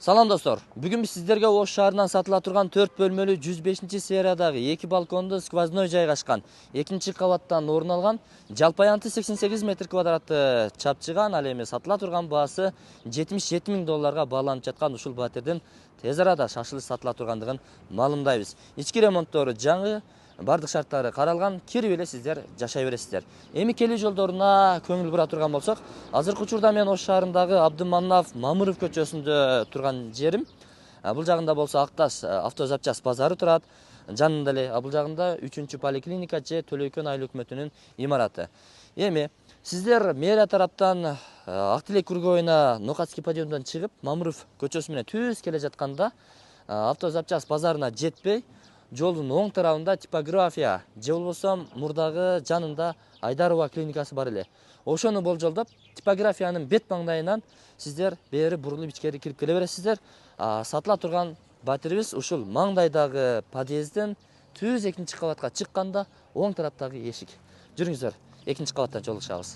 Салам достор. Бүгүн биз сиздерге Ош шаарынан сатыла турган 4 бөлмөлүү 105-сериядагы 2 балкондуу сквозной жайгашкан 2-кабаттан орун алган жалпы аянты 88 метр квадраты чапчыган, ал эми сатыла турган баасы $77.000 бааланып жаткан ушул батирдин тез арада шашылып сатыла тургандыгын маалымдайбыз. Ички ремонттору жаңы, бардык шарттары каралган, кирип эле сиздер жашай бересиздер. Эми келүү жолдоруна көңүл бура турган болсок, азыркы учурда мен Ош шаарындагы Абдыманнав Мамыров көчөсүндө турган жерим. Бул жагында болсо Акташ автозапчасть базары турат. Жанында эле бул жагында 3-поликлиника же Төлөйкөн айыл өкмөтүнүн имараты. Эми сиздер мэрия тараптан Ак Тилек круговуна Нокатский подъемдон чыгып, Мамыров көчөсү менен түз келе жатканда автозапчасть базарына жетпей, жолдун оң тарабында типография же болбосо мурдагы жанында Айдарова клиникасы бар эле. Ошону болжолдоп, типографиянын бет маңдайынан сиздер бери бурулуп ичкери кирип келе бересиздер. Сатыла турган батирибиз ушул маңдайдагы подъездден түз 2-кабатка чыкканда оң тараптагы эшик. Жүрүңүздөр, 2-кабаттан жолугушабыз.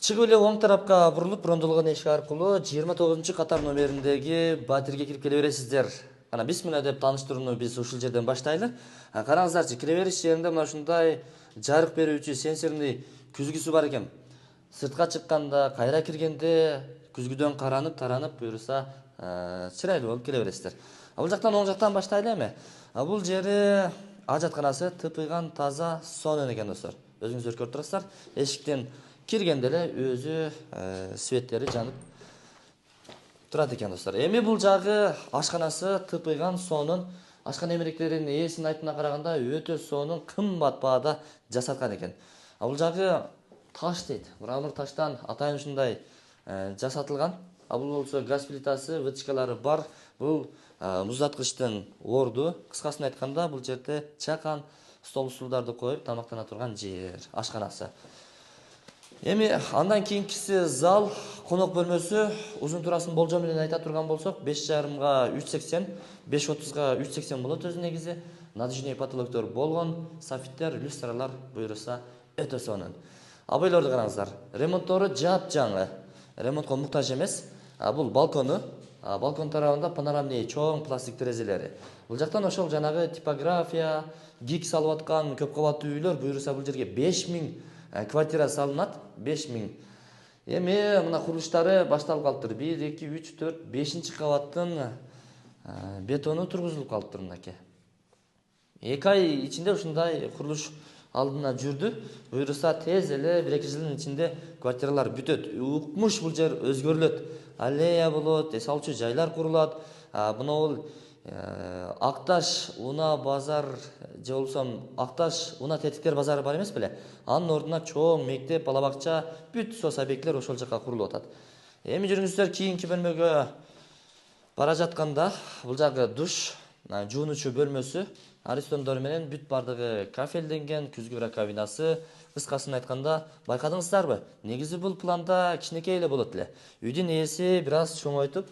Чыгып эле оң тарапка бурулуп, брондолгон эшик аркылуу 29-катар номериндеги батирге кирип келе бересиздер. Ана бисмилла деп тааныштырууну биз ушул жерден баштайлы. Караңыздарчы, кире бериш жеринде мына ушундай жарык берүүчү сенсорный күзгүсү бар экен. Сыртка чыкканда, кайра киргенде күзгүдөн каранып, таранып, буюрса чырайлуу болуп келе бересиздер. Бул жактан оң жактан баштайлы эми. Бул жери ажатканасы тыпыйган таза сонун экен достор. Өзүңүздөр көрүп турасыздар. Эшиктен киргенде эле өзү светтери жанып турат экен достор. Эми бул жагы ашканасы тыпыйган сонун, ашкан эмеректердин ээсинин айтымына караганда өтө сонун, кымбат баада жасаткан экен. Бул жагы таш дейт. Мрамор таштан атайын ушундай жасатылган. Бул болсо газ плитасы, вытяжкалары бар. Бул муздаткычтын орду. Кыскасын айтканда, бул жерде чакан, стол стулдарды коюп тамактана турган жер, ашканасы. Эми андан кийинкиси зал, конок бөлмөсү. Узун турасын болжол менен айта турган болсок, 5,5 га 380, 5,30 га 380 болот өзү негизи. Надежный потолоктор болгон, софиттер, люстралар буюрса өтө сонун. Абыйларды караңыздар. Ремонттору жап-жаңы. Ремонтко муктаж эмес. Бул балкону. Балкон тарабында панорамный чоң пластик терезелери. Бул жактан ошол жанагы типография, гик салып аткан көп кабаттуу үйлөр, буюрса бул жерге 5000 квартира салынат, 5000. Эми мына курулуштары башталып калыптыр. 1, 2, 3, 4, 5-кабаттын бетону тургузулуп калыптыр мынакей. 2 ай ичинде ушундай курулуш алдына жүрдү. Буюрса тез эле 1-2 жылдын ичинде квартиралар бүтөт. Укмуш бул жер өзгөрүлөт. Аллея болот, эс алчу жайлар курулат. Мына бул Акташ Уна базар же болсо Акташ Уна тетиктер базары бар эмес беле? Анын ордуна чоң мектеп, бала бакча, бүт сос объекттер ошол жака курулуп атат. Эми жүрүңүздөр кийинки бөлмөгө бара жатканда, бул жагы душ, жуунуучу бөлмөсү, аристондор менен бүт бардыгы кафелденген, күзгү раковинасы. Кыскасын айтканда, байкадыңыздарбы? Негизи бул планда кичинекей эле болот эле. Үйдүн ээси бир аз чоңойтуп,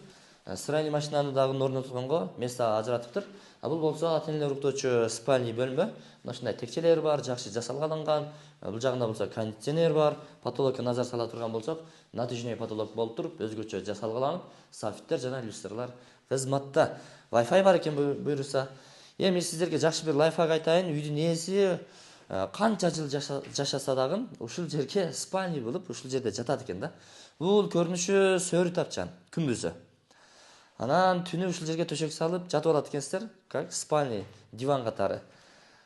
стиральный машинаны дагы орнотулганго место ажыратыптыр. Бул болсо ата-энелер уктоочу спальный бөлмө. Мына ушундай текчелер бар, жакшы жасалган. Бул жагында болсо кондиционер бар. Потолокко назар сала турган болсок, натыжный потолок болуп туруп, өзгөчө жасалган. Софиттер жана люстралар кызматта. Wi-Fi бар экен буюрса. Эми сиздерге жакшы бир лайфхак айтайын. Үйдүн ээси канча жыл жашаса дагы ушул жерге спальный болуп, ушул жерде жатат экен да. Бул көрүнүшү сөрү тапчан, күндүзү. Анан түнү ушул жерге төшөк салып жатып алат экенсиздер, как спальный диван катары.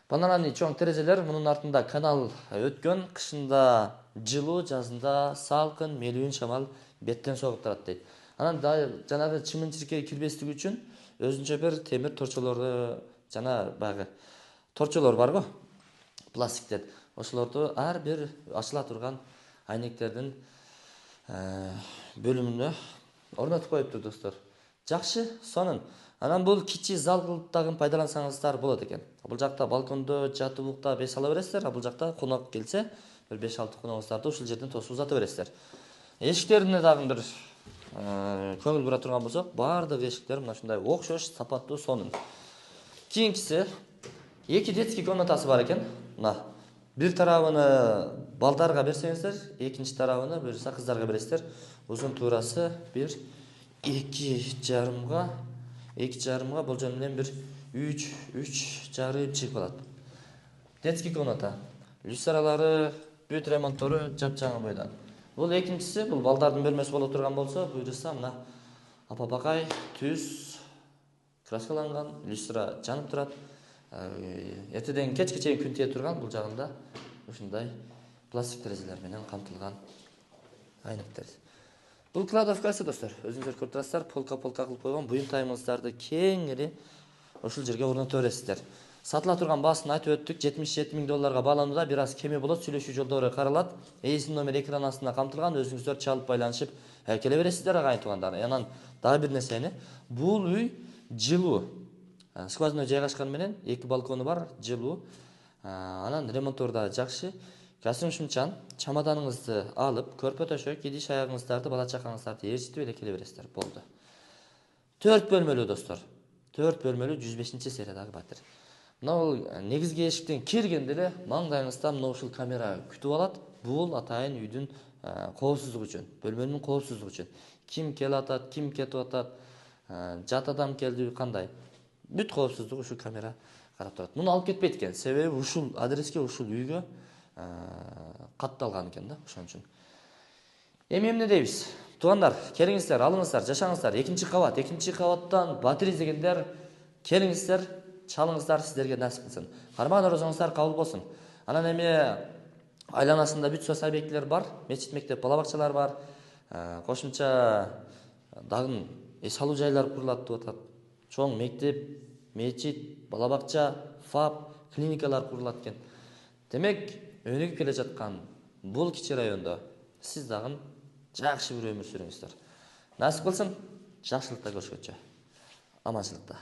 Панорамный чоң терезелер, мунун артында канал өткөн, кышында жылуу, жазында салкын, мелүүн шамал беттен согуп турат дейт. Анан жанагы чымын-чиркей кирбестиги үчүн өзүнчө бир темир торчолорду жана багы торчолор барго, пластиктен. Ошолорду ар бир ачыла турган айнектердин бөлүмүнө орнотуп коюптур достор. Жакшы, сонун. Анан бул кичи зал кылып дагы пайдалансаңыздар болот экен. Бул жакта балкондо жатып уктап эс ала бересиздер, бул жакта конок келсе, бир 5-6 коногуңуздарды ушул жерден тосуп узата бересиздер. Эшиктерине дагы бир көңүл бура турган болсок, бардык эшиктер мына ушундай окшош, сапаттуу, сонун. Кийинкиси 2 детский комнатасы бар экен. Мына бир тарабыны балдарга берсеңиздер, экинчи тарабыны буюрса кыздарга бересиздер. Узун туурасы 1, 2,5 жарымга болжол менен бир 3 жарым чыгып калат. Детский комната. Люстралары, бүт ремонттору жапжаңы бойдан. Бул экинчиси, бул балдардын бөлмөсү боло турган болсо, буйруса мына апа-бакай түз краскаланган, люстра жанып турат. Эртеден кечке чейин күн тие турган бул жагында ушундай пластик терезелер менен камтылган айнектер. Бул кладовкасы достор, өзүңүздөр көрүп турасыздар, полка кылып койгон буюм-тайымыңыздарды кеңири ошол жерге орното бересиздер. Сатыла турган баасын айтып өттүк, $77,000 бааланууда, бир аз кеми болот, сүйлөшүү жолдору каралат. Эсин номер экран астында камтылган, өзүңүздөр чалып байланышып келе бересиздер агайын туугандар. Анан дагы бир нерсени, бул үй жылуу. Сквозной жайгашкан менен 2 балкону бар, жылуу. Анан ремонттору да жакшы. Касымшымчан чамаданыңызды алып, көрпө төшөк, идиш аягыңыздарды, бала чакаңыздарды ээрчитип эле келе бересиздер. Болду. 4 бөлмөлүү достор. 4 бөлмөлүү 105-сериядагы батир. Мына негизги эшиктен киргенде эле маңдайыңызда мына ушул камера күтүп алат. Бул атайын үйдүн коопсуздугу үчүн, бөлмөнүн коопсуздугу үчүн. Ким келип атат, ким кетип атат, жат адам келди, кандай. Бүт коопсуздугу ушул камера карап турат. Муну алып кетпейт экен, себеби ушул адреске, ушул үйгө катталган экен да, ошон үчүн. Эми эмне дейбиз? Туугандар, келиңиздер, алыңыздар, жашаңыздар. 2-кабаттан батир издегендер, келиңиздер, чалыңыздар, сиздерге насип кылсын. Кармаган орозоңуздар кабыл болсун. Анан эми айланасында бүт соц объектилер бар, мечит, мектеп, бала бакчалар бар. Кошумча дагы салуу жайлар курулат деп атат. Чоң мектеп, мечит, бала бакча, ФАП, клиникалар курулат экен. Демек, өнүгүп келе жаткан бул кичи райондо сиз дагы жакшы бир өмүр сүрүңүздөр. Насип кылсын, жакшылыкта көрүшкөнчө. Аманчылыкта.